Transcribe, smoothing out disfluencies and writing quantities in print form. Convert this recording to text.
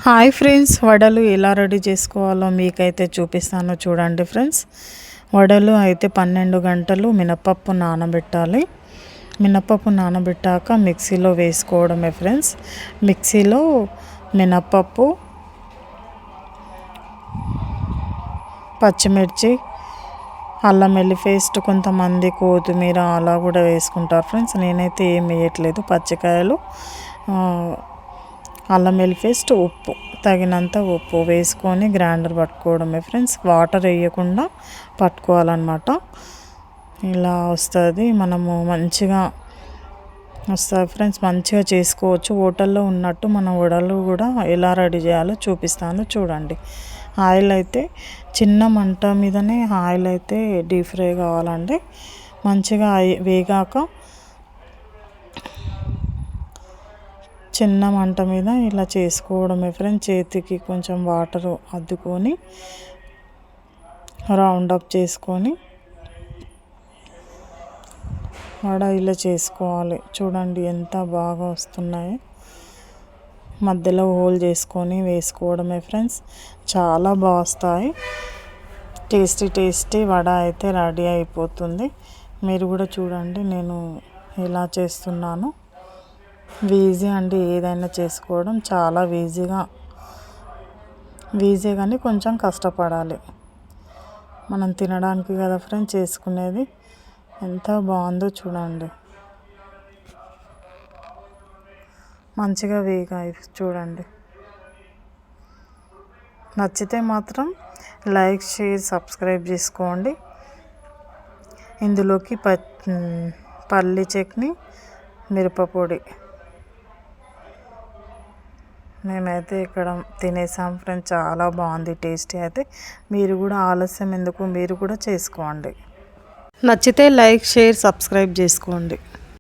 Hi friends, వడలు ఎలా ready చేసుకోవాలో మీకైతే చూపిస్తాను చూడండి ఫ్రెండ్స్. వడలు అయితే 12 గంటలు మినపప్పు నానబెట్టాలి. మినపప్పు నానబెట్టాక మిక్సీలో వేసుకోవడమే ఫ్రెండ్స్. మిక్సీలో మినపప్పు, పచ్చిమిర్చి, అల్లం వెల్లి పేస్ట్, కొంతమంది కొత్తిమీర అలా కూడా వేసుకుంటారు ఫ్రెండ్స్. నేనైతే ఏం వేయట్లేదు. పచ్చికాయలు, అల్లం వెల్లి పేస్ట్, ఉప్పు, తగినంత ఉప్పు వేసుకొని గ్రైండర్ పట్టుకోవడమే ఫ్రెండ్స్. వాటర్ వేయకుండా పట్టుకోవాలన్నమాట. ఇలా వస్తుంది, మనము మంచిగా వస్తుంది ఫ్రెండ్స్. మంచిగా చేసుకోవచ్చు. హోటల్లో ఉన్నట్టు మన వడలు కూడా ఎలా రెడీ చేయాలో చూపిస్తాను చూడండి. ఆయిల్ అయితే చిన్న మంట మీదనే ఆయిల్ అయితే డీప్ ఫ్రై కావాలండి. మంచిగా వేగాక చిన్న మంట మీద ఇలా చేసుకోవడమే ఫ్రెండ్స్. చేతికి కొంచెం వాటర్ అద్దుకొని రౌండ్ అప్ చేసుకొని వడ ఇలా చేసుకోవాలి. చూడండి ఎంత బాగా వస్తున్నాయి. మధ్యలో హోల్ చేసుకొని వేసుకోవడమే ఫ్రెండ్స్. చాలా బాగా వస్తాయి. టేస్టీ వడ అయితే రెడీ అయిపోతుంది. మీరు కూడా చూడండి నేను ఎలా చేస్తున్నాను. ఈజీ అండి, ఏదైనా చేసుకోవడం చాలా ఈజీ కానీ కొంచెం కష్టపడాలి. మనం తినడానికి కదా ఫ్రెండ్స్ చేసుకునేది. ఎంత బాగుందో చూడండి. మంచిగా వేగాయి చూడండి. నచ్చితే మాత్రం లైక్, షేర్, సబ్స్క్రైబ్ చేసుకోండి. ఇందులోకి పల్లి చట్నీ, మిరపపొడి మేమైతే ఇక్కడ తినేసాం ఫ్రెండ్స్. చాలా బాగుంది టేస్టీ అయితే. మీరు కూడా ఆలస్యం ఎందుకు, మీరు కూడా చేసుకోండి. నచ్చితే లైక్, షేర్, సబ్స్క్రైబ్ చేసుకోండి.